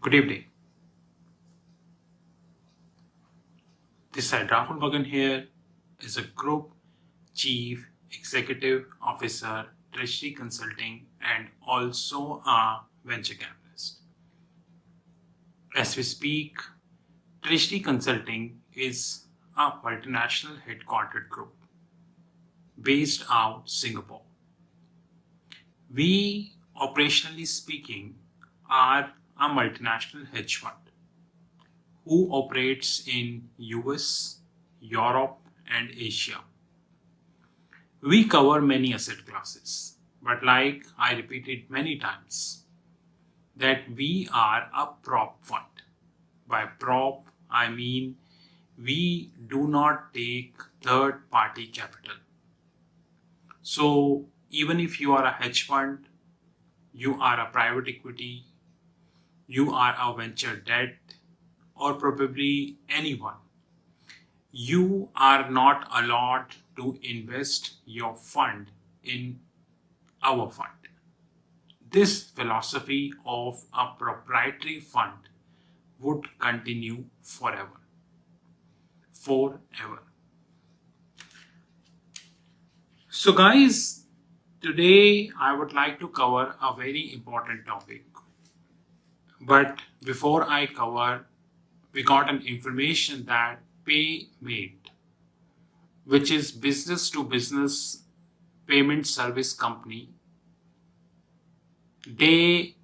Good evening. This side Rahul Magan here is a Group Chief Executive Officer, Treasury Consulting, and also a venture capitalist. As we speak, Treasury Consulting is a multinational headquartered group based out Singapore. We, operationally speaking, are a multinational hedge fund who operates in US, Europe, and Asia. We cover many asset classes, but like I repeated many times, that we are a prop fund. By prop, I mean we do not take third party capital. So even if you are a hedge fund, you are a private equity, you are a venture debt, or probably anyone, you are not allowed to invest your fund in our fund. This philosophy of a proprietary fund would continue forever. Forever. So, guys, today I would like to cover a very important topic. But before I cover, we got an information that PayMate, which is business to business payment service company, they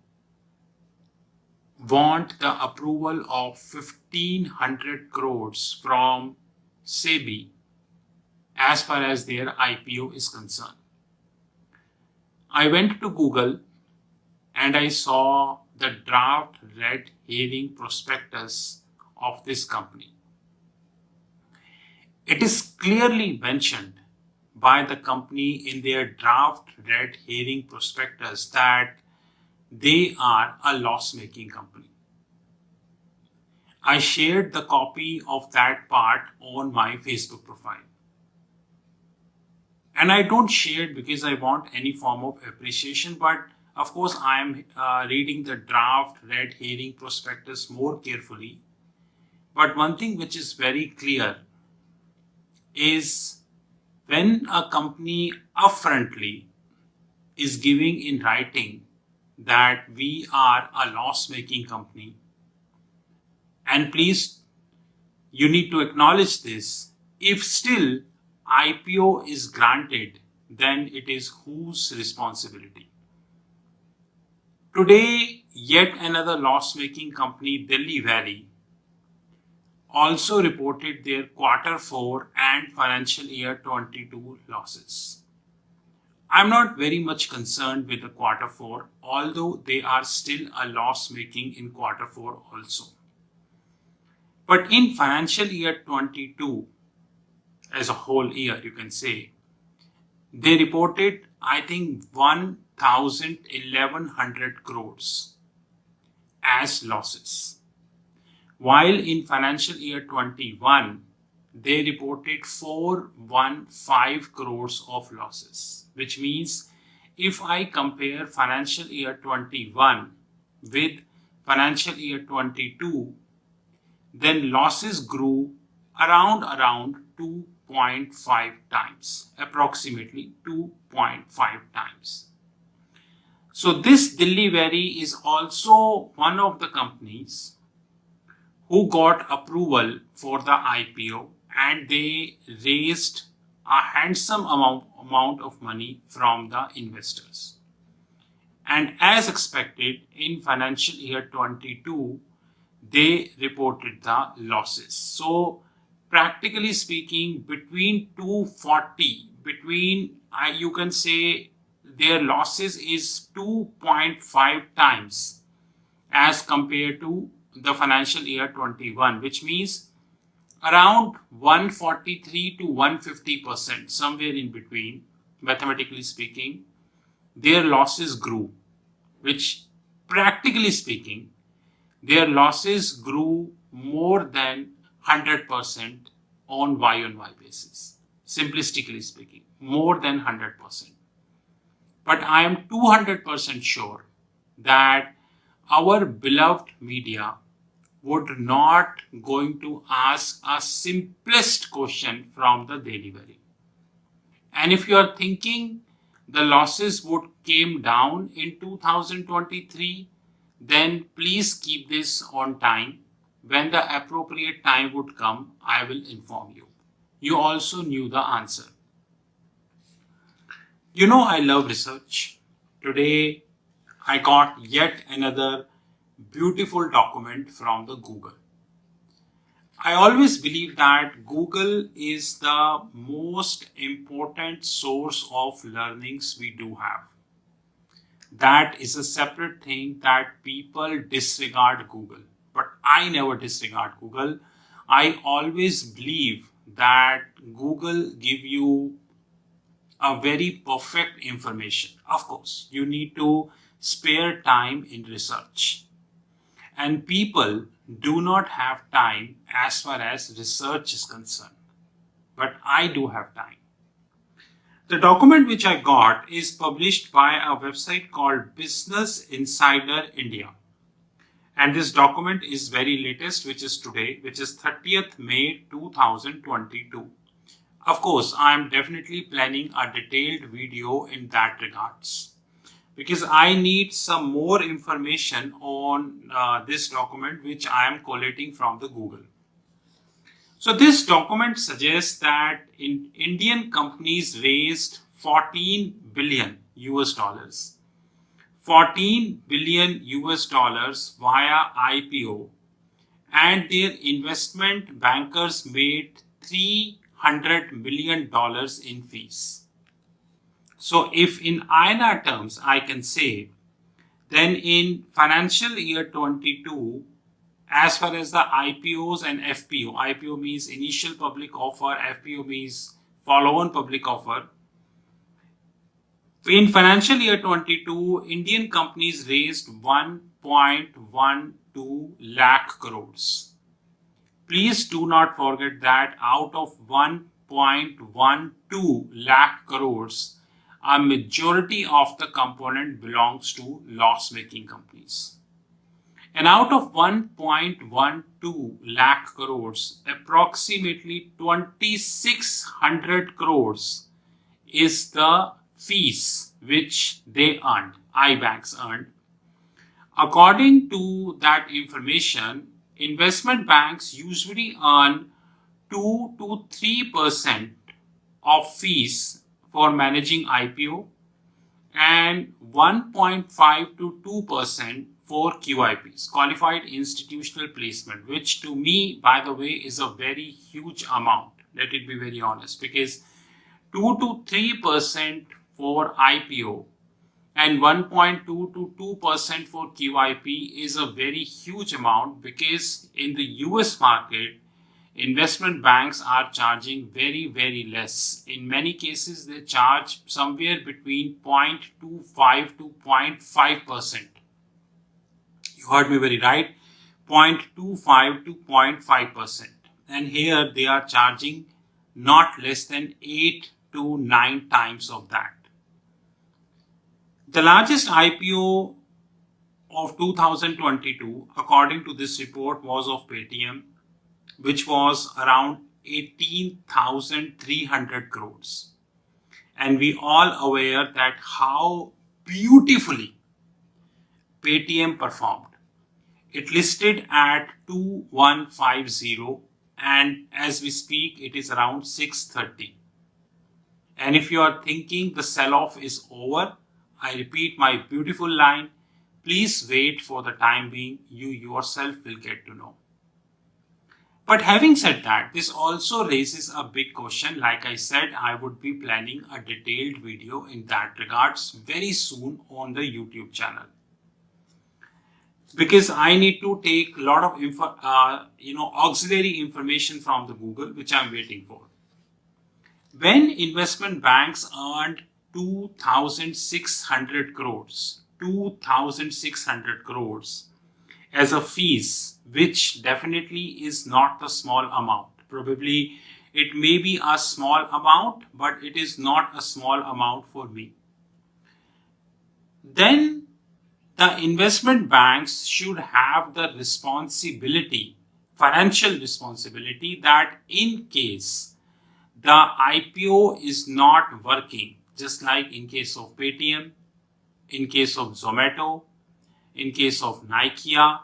want the approval of 1500 crores from SEBI as far as their IPO is concerned. I went to Google and I saw the draft red herring prospectus of this company. It is clearly mentioned by the company in their draft red herring prospectus that they are a loss-making company. I shared the copy of that part on my Facebook profile. And I don't share it because I want any form of appreciation, but of course I am reading the draft red herring prospectus more carefully. But one thing which is very clear is when a company upfrontly is giving in writing that we are a loss-making company, and please, you need to acknowledge this, if still IPO is granted, then it is whose responsibility? Today, yet another loss-making company, Delhi Valley, also reported their quarter 4 and financial year 22 losses. I'm not very much concerned with the quarter 4, although they are still a loss making in quarter 4 also. But in financial year 22, as a whole year, you can say, they reported, I think, 1100 crores as losses. While in financial year 21, they reported 415 crores of losses, which means if I compare financial year 21 with financial year 22, then losses grew around 2.5 times, approximately 2.5 times. So this Delhi Valley is also one of the companies who got approval for the IPO, and they raised a handsome amount of money from the investors. And as expected, in financial year 22, they reported the losses. So practically speaking, between 240, you can say their losses is 2.5 times as compared to the financial year 21, which means around 143 to 150%, somewhere in between, mathematically speaking, their losses grew, which practically speaking, their losses grew more than 100% on Y-on-Y basis. Simplistically speaking, more than 100%. But I am 200% sure that our beloved media would not going to ask a simplest question from the daily worry. And if you are thinking the losses would came down in 2023, then please keep this on time. When the appropriate time would come, I will inform you. You also knew the answer. You know I love research. Today I got yet another beautiful document from the Google. I always believe that Google is the most important source of learnings we do have. That is a separate thing that people disregard Google. But I never disregard Google. I always believe that Google give you a very perfect information. Of course, you need to spare time in research. And people do not have time as far as research is concerned. But I do have time. The document which I got is published by a website called Business Insider India. And this document is very latest, which is today, which is 30th May 2022. Of course, I am definitely planning a detailed video in that regards, because I need some more information on this document which I am collating from the Google. So this document suggests that Indian companies raised 14 billion US dollars. 14 billion US dollars via IPO, and their investment bankers made $300 million in fees. So if in INR terms I can say, then in financial year 22, as far as the IPOs and FPO, IPO means initial public offer, FPO means follow-on public offer. In financial year 22, Indian companies raised 1.12 lakh crores. Please do not forget that out of 1.12 lakh crores, a majority of the component belongs to loss-making companies. And out of 1.12 lakh crores, approximately 2,600 crores is the fees which they earned, iBanks earned. According to that information, investment banks usually earn 2 to 3% of fees for managing IPO and 1.5 to 2% for QIPs, qualified institutional placement, which to me, by the way, is a very huge amount. Let it be very honest, because 2 to 3% for IPO and 1.2 to 2% for QIP is a very huge amount, because in the US market, investment banks are charging very, very less. In many cases, they charge somewhere between 0.25 to 0.5%. You heard me very right, 0.25 to 0.5%. And here they are charging not less than 8 to 9 times of that. The largest IPO of 2022, according to this report, was of Paytm, which was around 18,300 crores. And we all aware that how beautifully Paytm performed. It listed at 2150, and as we speak, it is around 630. And if you are thinking the sell-off is over, I repeat my beautiful line, please wait for the time being, you yourself will get to know. But having said that, this also raises a big question. Like I said, I would be planning a detailed video in that regards very soon on the YouTube channel, because I need to take a lot of auxiliary information from the Google, which I'm waiting for. When investment banks earned 2,600 crores, 2,600 crores as a fees, which definitely is not a small amount. Probably it may be a small amount, but it is not a small amount for me. Then The investment banks should have the responsibility, financial responsibility, that in case the IPO is not working, just like in case of Paytm, in case of Zomato, in case of Nikia,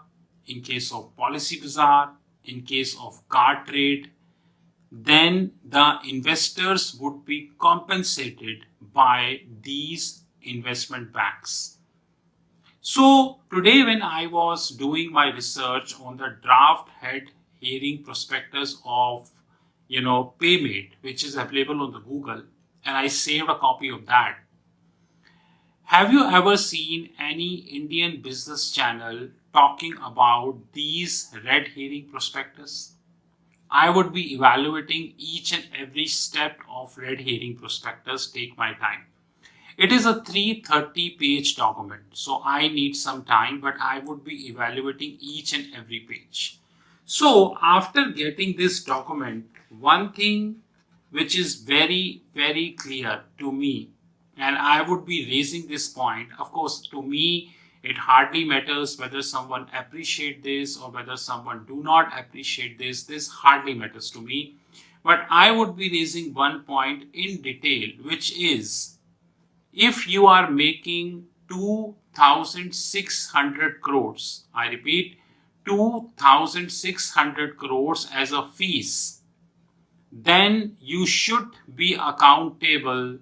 in case of Policy Bazaar, in case of Car Trade, then the investors would be compensated by these investment banks. So today when I was doing my research on the draft head hearing prospectus of Paymate, which is available on the Google, and I saved a copy of that. Have you ever seen any Indian business channel talking about these red herring prospectus? I would be evaluating each and every step of red herring prospectus, take my time. It is a 330-page document, so I need some time, but I would be evaluating each and every page. So after getting this document, one thing which is very, very clear to me, and I would be raising this point, of course, to me, it hardly matters whether someone appreciate this or whether someone do not appreciate this. This hardly matters to me. But I would be raising one point in detail, which is, if you are making 2,600 crores, I repeat, 2,600 crores as a fees, then you should be accountable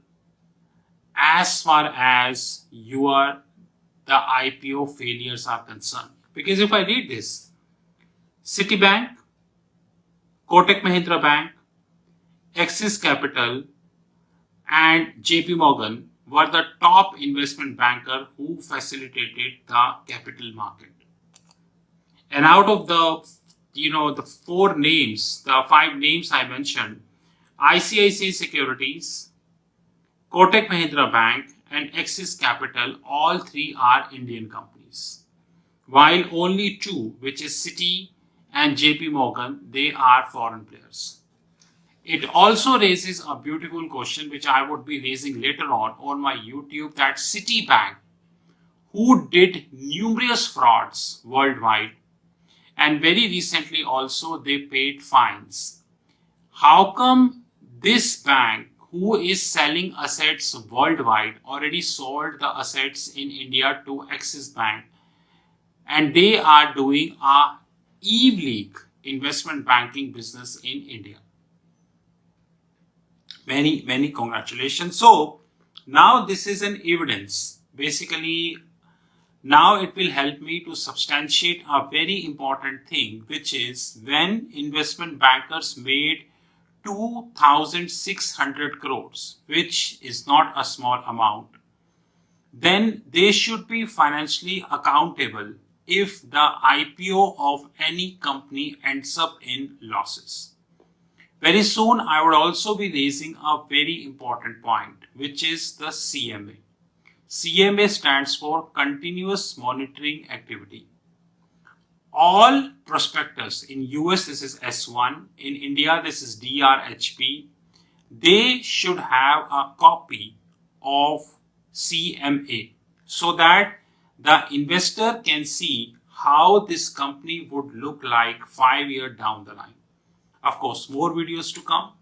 as far as the IPO failures are concerned. Because if I read this, Citibank, Kotak Mahindra Bank, Axis Capital, and JP Morgan were the top investment banker who facilitated the capital market. And out of the five names I mentioned, ICICI Securities, Kotak Mahindra Bank, and Axis Capital, all three are Indian companies. While only two, which is Citi and JP Morgan, they are foreign players. It also raises a beautiful question, which I would be raising later on my YouTube, that Citibank, who did numerous frauds worldwide, and very recently also they paid fines. How come this bank, who is selling assets worldwide, already sold the assets in India to Axis Bank, and they are doing a e-league investment banking business in India? Many, many congratulations. So now this is an evidence. Basically, now it will help me to substantiate a very important thing, which is when investment bankers made 2,600 crores, which is not a small amount, then they should be financially accountable if the IPO of any company ends up in losses. Very soon, I would also be raising a very important point, which is the CMA. CMA stands for Continuous Monitoring Activity. All prospectus, in US this is S1, in India this is DRHP, they should have a copy of CMA so that the investor can see how this company would look like 5 years down the line. Of course, more videos to come.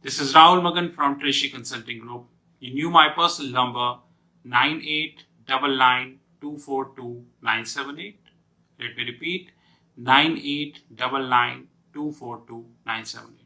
This is Rahul Magan from Treasury Consulting Group. You knew my personal number, 9899242978. Let me repeat, 9899242978.